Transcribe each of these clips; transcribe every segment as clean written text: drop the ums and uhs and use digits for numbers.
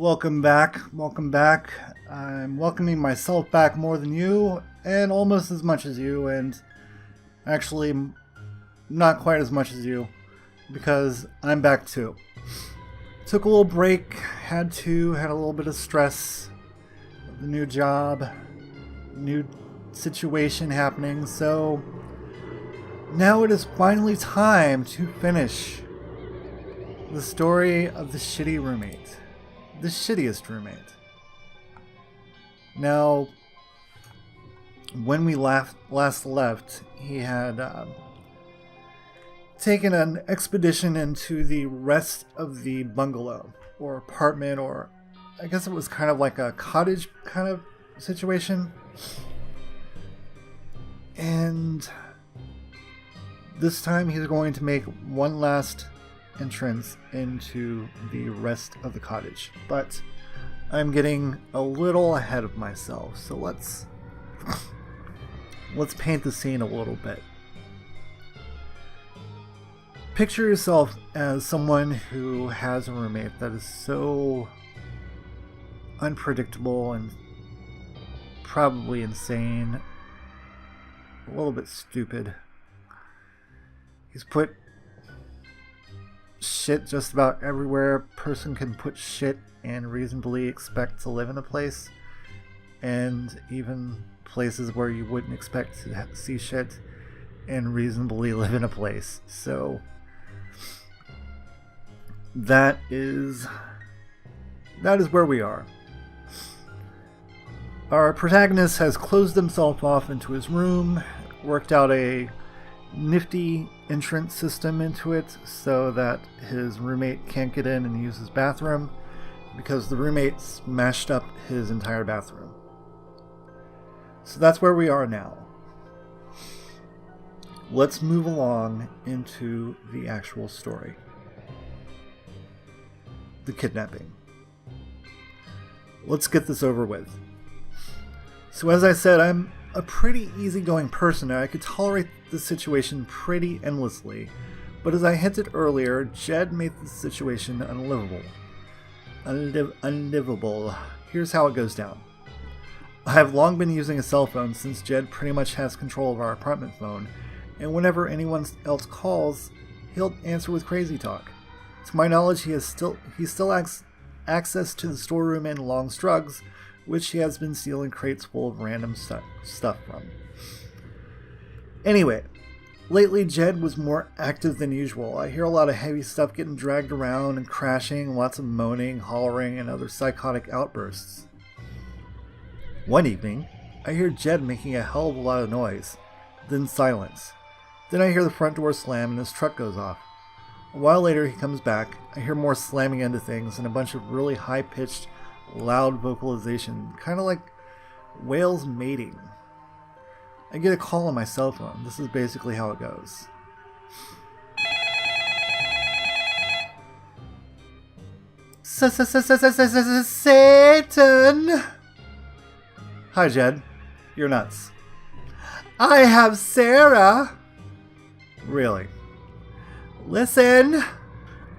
Welcome back. Welcome back. I'm welcoming myself back more than you, and almost as much as you, and actually not quite as much as you, because I'm back too. Took a little break, had a little bit of stress, the new job, new situation happening, so now it is finally time to finish the story of the shitty roommate. The shittiest roommate. Now, when we last left, he had taken an expedition into the rest of the bungalow, or apartment, or I guess it was kind of like a cottage kind of situation. And this time he's going to make one last entrance into the rest of the cottage. But I'm getting a little ahead of myself, so let's paint the scene a little bit. Picture yourself as someone who has a roommate that is so unpredictable and probably insane, a little bit stupid. He's put shit just about everywhere a person can put shit and reasonably expect to live in a place, and even places where you wouldn't expect to see shit and reasonably live in a place. So that is where we are. Our protagonist has closed himself off into his room, worked out a nifty entrance system into it so that his roommate can't get in and use his bathroom, because the roommate smashed up his entire bathroom. So that's where we are now. Let's move along into the actual story. The kidnapping. Let's get this over with. So as I said, I'm a pretty easygoing person. I could tolerate the situation pretty endlessly, but as I hinted earlier, Jed made the situation unlivable. Unlivable. Here's how it goes down. I have long been using a cell phone since Jed pretty much has control of our apartment phone, and whenever anyone else calls, he'll answer with crazy talk. To my knowledge, he still has access to the storeroom and Long's drugs, which he has been stealing crates full of random stuff from. Anyway, lately Jed was more active than usual. I hear a lot of heavy stuff getting dragged around and crashing, lots of moaning, hollering, and other psychotic outbursts. One evening, I hear Jed making a hell of a lot of noise, then silence. Then I hear the front door slam and his truck goes off. A while later he comes back, I hear more slamming into things and a bunch of really high-pitched, loud vocalization, kind of like whales mating. I get a call on my cell phone. This is basically how it goes. Satan! Hi, Jed. You're nuts. I have Sarah! Really? Listen!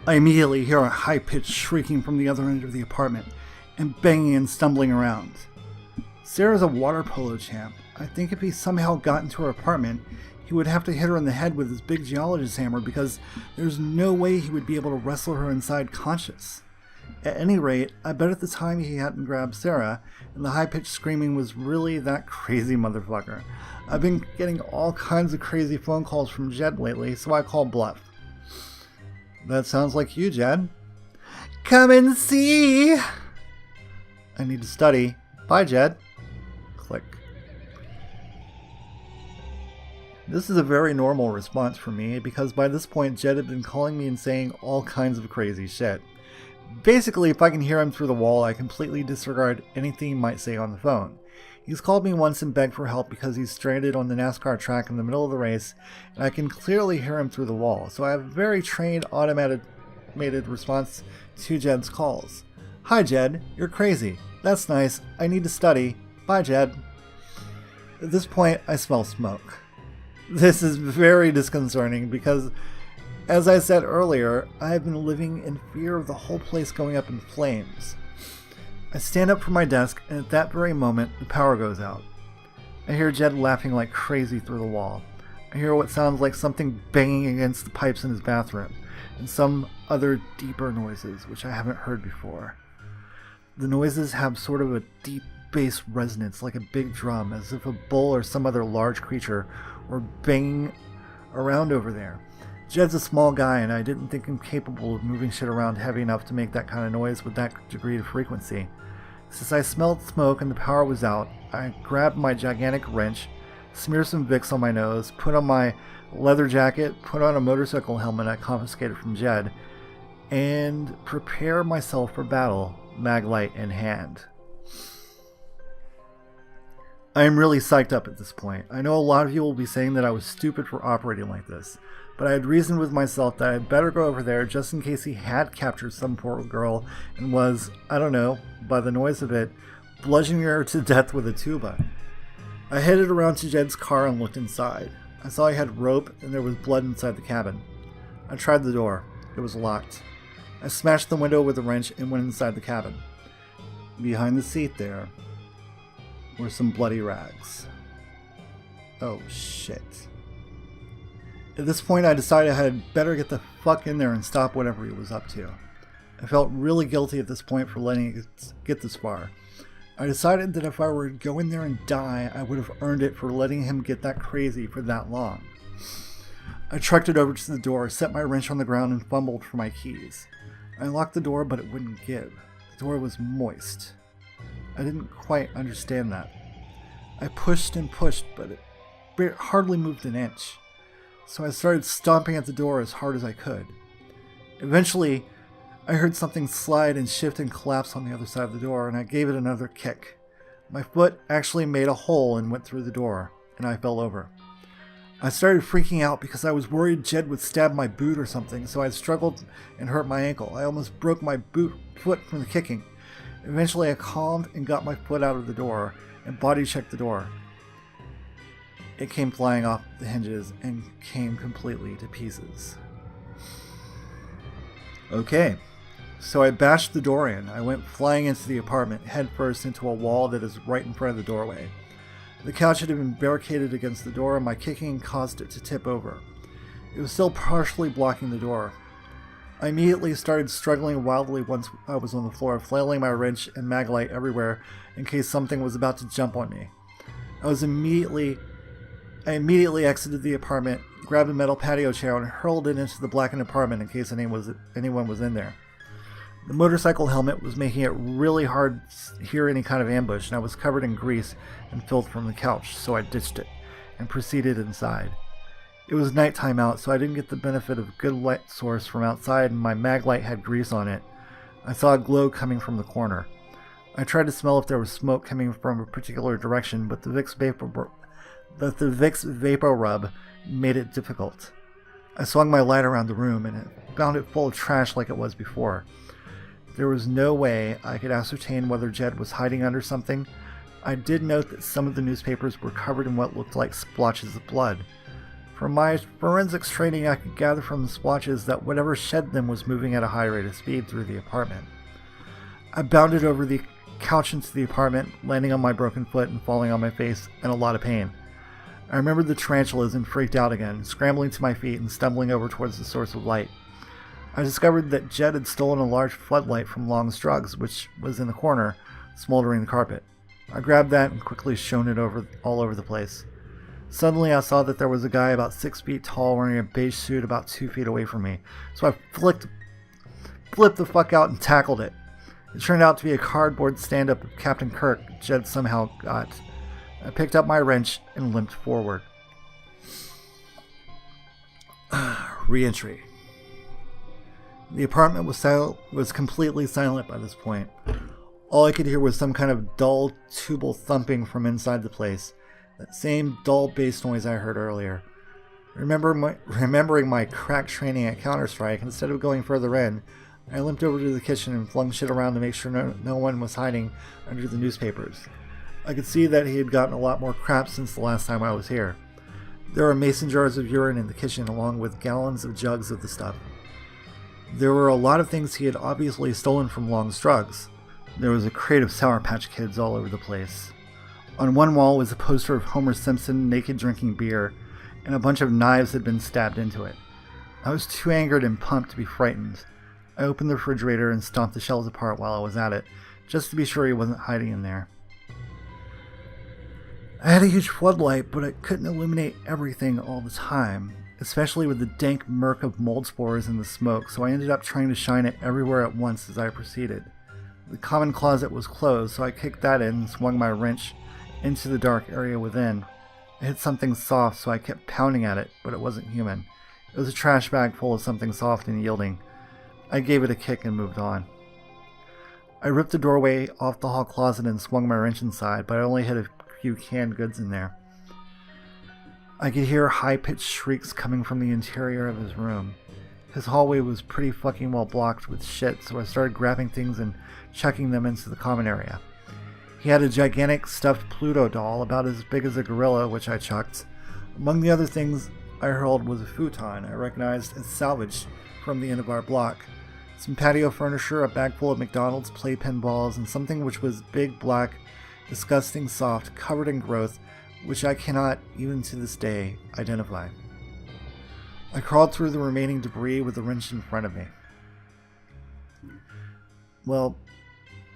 I immediately hear a high-pitched shrieking from the other end of the apartment, and banging and stumbling around. Sarah's a water polo champ. I think if he somehow got into her apartment, he would have to hit her in the head with his big geologist hammer, because there's no way he would be able to wrestle her inside conscious. At any rate, I bet at the time he hadn't grabbed Sarah, and the high-pitched screaming was really that crazy motherfucker. I've been getting all kinds of crazy phone calls from Jed lately, so I call bluff. That sounds like you, Jed. Come and see! I need to study. Bye, Jed. Click. This is a very normal response for me, because by this point Jed had been calling me and saying all kinds of crazy shit. Basically, if I can hear him through the wall, I completely disregard anything he might say on the phone. He's called me once and begged for help because he's stranded on the NASCAR track in the middle of the race, and I can clearly hear him through the wall, so I have a very trained automated response to Jed's calls. Hi, Jed. You're crazy. That's nice. I need to study. Bye, Jed. At this point, I smell smoke. This is very disconcerting because, as I said earlier, I have been living in fear of the whole place going up in flames. I stand up from my desk, and at that very moment, the power goes out. I hear Jed laughing like crazy through the wall. I hear what sounds like something banging against the pipes in his bathroom, and some other deeper noises, which I haven't heard before. The noises have sort of a deep bass resonance, like a big drum, as if a bull or some other large creature were banging around over there. Jed's a small guy, and I didn't think him capable of moving shit around heavy enough to make that kind of noise with that degree of frequency. Since I smelled smoke and the power was out, I grabbed my gigantic wrench, smeared some Vicks on my nose, put on my leather jacket, put on a motorcycle helmet I confiscated from Jed, and prepared myself for battle, maglite in hand. I am really psyched up at this point. I know a lot of you will be saying that I was stupid for operating like this, but I had reasoned with myself that I had better go over there just in case he had captured some poor girl and was, I don't know, by the noise of it, bludgeoning her to death with a tuba. I headed around to Jed's car and looked inside. I saw he had rope and there was blood inside the cabin. I tried the door. It was locked. I smashed the window with a wrench and went inside the cabin. Behind the seat there were some bloody rags. Oh shit. At this point I decided I had better get the fuck in there and stop whatever he was up to. I felt really guilty at this point for letting it get this far. I decided that if I were to go in there and die, I would have earned it for letting him get that crazy for that long. I trucked it over to the door, set my wrench on the ground, and fumbled for my keys. I locked the door, but it wouldn't give. The door was moist. I didn't quite understand that. I pushed and pushed, but it hardly moved an inch. So I started stomping at the door as hard as I could. Eventually, I heard something slide and shift and collapse on the other side of the door, and I gave it another kick. My foot actually made a hole and went through the door, and I fell over. I started freaking out because I was worried Jed would stab my boot or something, so I struggled and hurt my ankle. I almost broke my foot from the kicking. Eventually I calmed and got my foot out of the door and body checked the door. It came flying off the hinges and came completely to pieces. Okay, so I bashed the door in. I went flying into the apartment, head first into a wall that is right in front of the doorway. The couch had been barricaded against the door, and my kicking caused it to tip over. It was still partially blocking the door. I immediately started struggling wildly once I was on the floor, flailing my wrench and maglite everywhere in case something was about to jump on me. I immediately exited the apartment, grabbed a metal patio chair, and hurled it into the blackened apartment in case anyone was in there. The motorcycle helmet was making it really hard to hear any kind of ambush, and I was covered in grease and filth from the couch, so I ditched it and proceeded inside. It was nighttime out, so I didn't get the benefit of a good light source from outside, and my maglite had grease on it. I saw a glow coming from the corner. I tried to smell if there was smoke coming from a particular direction, but the Vicks Vapor Rub made it difficult. I swung my light around the room and found it full of trash like it was before. There was no way I could ascertain whether Jed was hiding under something. I did note that some of the newspapers were covered in what looked like splotches of blood. From my forensics training, I could gather from the splotches that whatever shed them was moving at a high rate of speed through the apartment. I bounded over the couch into the apartment, landing on my broken foot and falling on my face in a lot of pain. I remembered the tarantulas and freaked out again, scrambling to my feet and stumbling over towards the source of light. I discovered that Jed had stolen a large floodlight from Long's Drugs, which was in the corner, smoldering the carpet. I grabbed that and quickly shone it all over the place. Suddenly I saw that there was a guy about 6 feet tall wearing a beige suit about 2 feet away from me, so I flipped the fuck out and tackled it. It turned out to be a cardboard stand-up of Captain Kirk Jed somehow got. I picked up my wrench and limped forward. Re-entry. The apartment was completely silent by this point. All I could hear was some kind of dull, tubal thumping from inside the place. That same dull bass noise I heard earlier. Remembering my crack training at Counter-Strike, instead of going further in, I limped over to the kitchen and flung shit around to make sure no one was hiding under the newspapers. I could see that he had gotten a lot more crap since the last time I was here. There were mason jars of urine in the kitchen along with gallons of jugs of the stuff. There were a lot of things he had obviously stolen from Long's Drugs. There was a crate of Sour Patch Kids all over the place. On one wall was a poster of Homer Simpson naked drinking beer, and a bunch of knives had been stabbed into it. I was too angered and pumped to be frightened. I opened the refrigerator and stomped the shelves apart while I was at it, just to be sure he wasn't hiding in there. I had a huge floodlight, but it couldn't illuminate everything all the time, especially with the dank murk of mold spores in the smoke, so I ended up trying to shine it everywhere at once as I proceeded. The common closet was closed, so I kicked that in and swung my wrench into the dark area within. I hit something soft, so I kept pounding at it, but it wasn't human. It was a trash bag full of something soft and yielding. I gave it a kick and moved on. I ripped the doorway off the hall closet and swung my wrench inside, but I only hit a few canned goods in there. I could hear high-pitched shrieks coming from the interior of his room. His hallway was pretty fucking well blocked with shit, so I started grabbing things and chucking them into the common area. He had a gigantic stuffed Pluto doll about as big as a gorilla, which I chucked. Among the other things I hurled was a futon I recognized as salvaged from the end of our block, some patio furniture, a bag full of McDonald's playpen balls, and something which was big, black, disgusting, soft, covered in growth, which I cannot, even to this day, identify. I crawled through the remaining debris with the wrench in front of me. Well,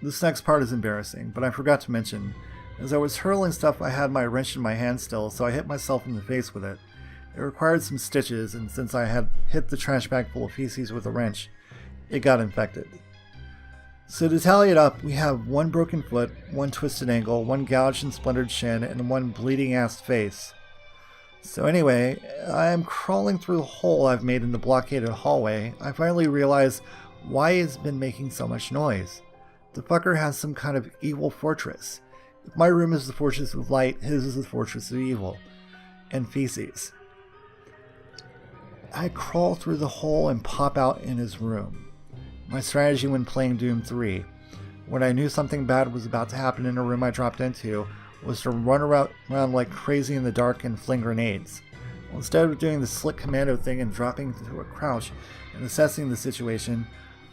this next part is embarrassing, but I forgot to mention, as I was hurling stuff, I had my wrench in my hand still, so I hit myself in the face with it. It required some stitches, and since I had hit the trash bag full of feces with a wrench, it got infected. So to tally it up, we have one broken foot, one twisted ankle, one gouged and splintered shin, and one bleeding-ass face. So anyway, I am crawling through the hole I've made in the blockaded hallway. I finally realize why it's been making so much noise. The fucker has some kind of evil fortress. If my room is the fortress of light, his is the fortress of evil. And feces. I crawl through the hole and pop out in his room. My strategy when playing Doom 3, when I knew something bad was about to happen in a room I dropped into, was to run around like crazy in the dark and fling grenades. Well, instead of doing the slick commando thing and dropping to a crouch and assessing the situation,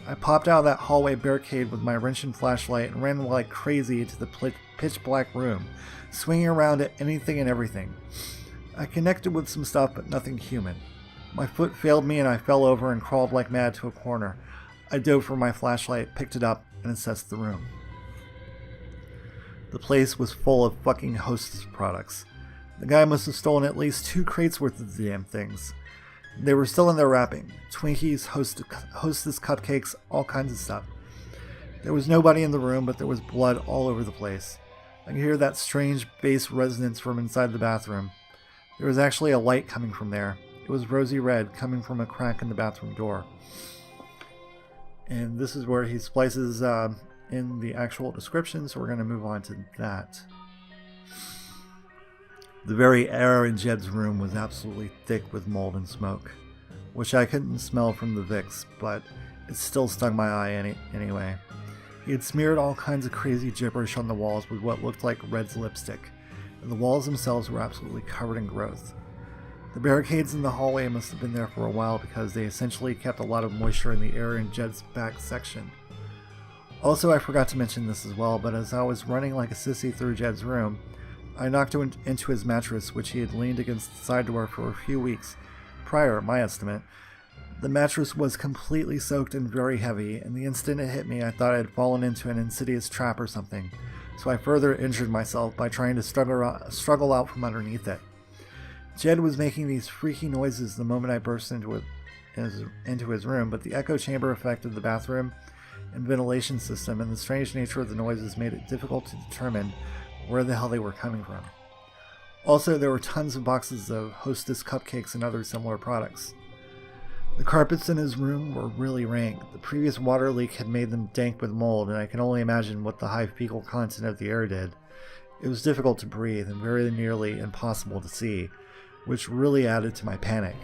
I popped out of that hallway barricade with my wrench and flashlight and ran like crazy into the pitch black room, swinging around at anything and everything. I connected with some stuff, but nothing human. My foot failed me and I fell over and crawled like mad to a corner. I dove for my flashlight, picked it up, and assessed the room. The place was full of fucking Hostess products. The guy must have stolen at least 2 crates worth of the damn things. They were still in their wrapping. Twinkies, Hostess cupcakes, all kinds of stuff. There was nobody in the room, but there was blood all over the place. I could hear that strange bass resonance from inside the bathroom. There was actually a light coming from there. It was rosy red, coming from a crack in the bathroom door. And this is where he splices in the actual description, so we're going to move on to that. The very air in Jed's room was absolutely thick with mold and smoke, which I couldn't smell from the Vicks, but it still stung my eye anyway. He had smeared all kinds of crazy gibberish on the walls with what looked like Red's lipstick, and the walls themselves were absolutely covered in growth. The barricades in the hallway must have been there for a while because they essentially kept a lot of moisture in the air in Jed's back section. Also, I forgot to mention this as well, but as I was running like a sissy through Jed's room, I knocked into his mattress, which he had leaned against the side door for a few weeks prior, my estimate. The mattress was completely soaked and very heavy, and the instant it hit me, I thought I had fallen into an insidious trap or something, so I further injured myself by trying to struggle out from underneath it. Jed was making these freaky noises the moment I burst into his room, but the echo chamber effect of the bathroom and ventilation system and the strange nature of the noises made it difficult to determine where the hell they were coming from. Also, there were tons of boxes of Hostess cupcakes and other similar products. The carpets in his room were really rank. The previous water leak had made them dank with mold, and I can only imagine what the high fecal content of the air did. It was difficult to breathe and very nearly impossible to see, which really added to my panic.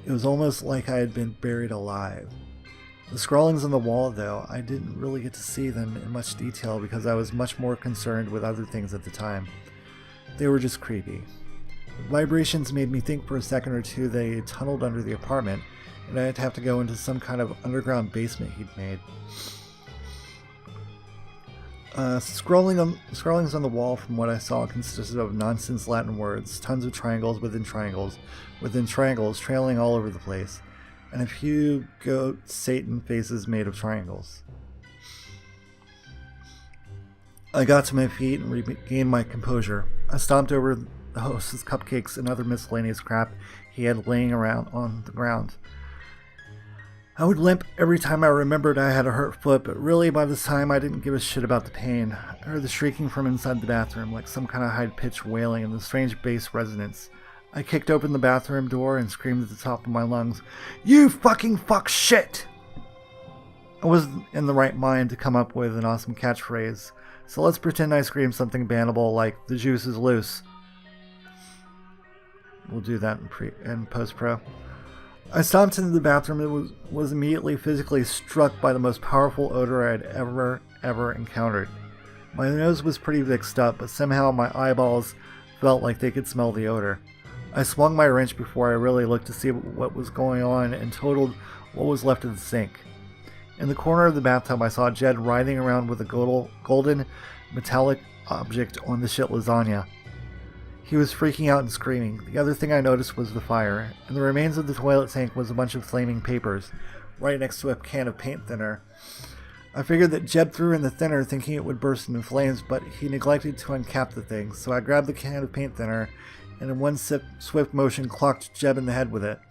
It was almost like I had been buried alive. The scrawlings on the wall, though, I didn't really get to see them in much detail because I was much more concerned with other things at the time. They were just creepy. The vibrations made me think for a second or two they had tunneled under the apartment, and I'd have to go into some kind of underground basement he'd made. Scrollings on the wall from what I saw consisted of nonsense Latin words, tons of triangles within triangles trailing all over the place, and a few goat Satan faces made of triangles. I got to my feet and regained my composure. I stomped over the host's cupcakes and other miscellaneous crap he had laying around on the ground. I would limp every time I remembered I had a hurt foot, but really by this time I didn't give a shit about the pain. I heard the shrieking from inside the bathroom, like some kind of high-pitched wailing and the strange bass resonance. I kicked open the bathroom door and screamed at the top of my lungs, "You fucking fuck shit!" I wasn't in the right mind to come up with an awesome catchphrase, so let's pretend I screamed something bannable like, "The juice is loose." We'll do that in post-pro. I stomped into the bathroom and was immediately physically struck by the most powerful odor I had ever encountered. My nose was pretty mixed up, but somehow my eyeballs felt like they could smell the odor. I swung my wrench before I really looked to see what was going on and totaled what was left of the sink. In the corner of the bathtub, I saw Jed writhing around with a golden metallic object on the shit lasagna. He was freaking out and screaming. The other thing I noticed was the fire. In the remains of the toilet tank was a bunch of flaming papers, right next to a can of paint thinner. I figured that Jed threw in the thinner thinking it would burst into flames, but he neglected to uncap the thing, so I grabbed the can of paint thinner and in one swift motion clocked Jed in the head with it.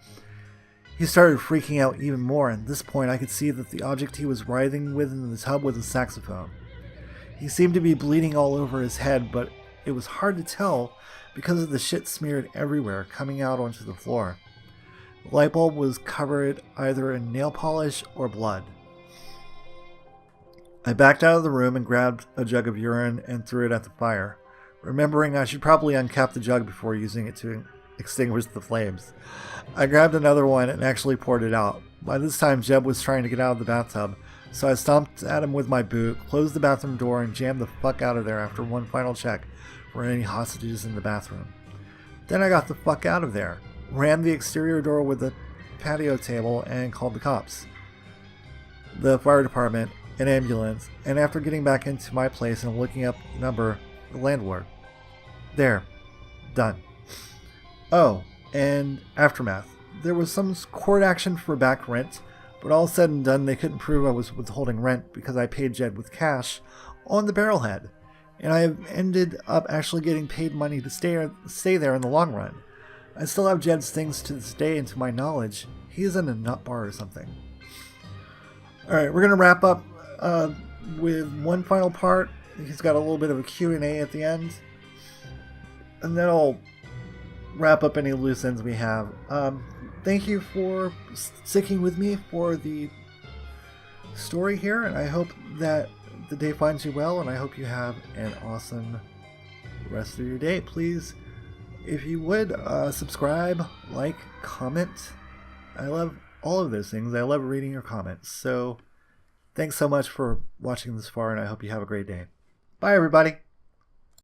He started freaking out even more, and at this point I could see that the object he was writhing with in the tub was a saxophone. He seemed to be bleeding all over his head, but it was hard to tell because of the shit smeared everywhere, coming out onto the floor. The light bulb was covered either in nail polish or blood. I backed out of the room and grabbed a jug of urine and threw it at the fire, remembering I should probably uncap the jug before using it to extinguish the flames. I grabbed another one and actually poured it out. By this time, Jeb was trying to get out of the bathtub, so I stomped at him with my boot, closed the bathroom door, and jammed the fuck out of there after one final check for any hostages in the bathroom. Then I got the fuck out of there, rammed the exterior door with the patio table, and called the cops, the fire department, an ambulance, and after getting back into my place and looking up the number, the landlord. There. Done. Oh, and aftermath. There was some court action for back rent, but all said and done, they couldn't prove I was withholding rent because I paid Jed with cash on the barrelhead, and I ended up actually getting paid money to stay there in the long run. I still have Jed's things to this day, and to my knowledge, he's in a nut bar or something. Alright, we're going to wrap up with one final part. He's got a little bit of a Q&A at the end, and then I'll wrap up any loose ends we have. Thank you for sticking with me for the story here, and I hope that the day finds you well, and I hope you have an awesome rest of your day. Please, if you would, subscribe, like, comment. I love all of those things. I love reading your comments. So thanks so much for watching this far, and I hope you have a great day. Bye, everybody.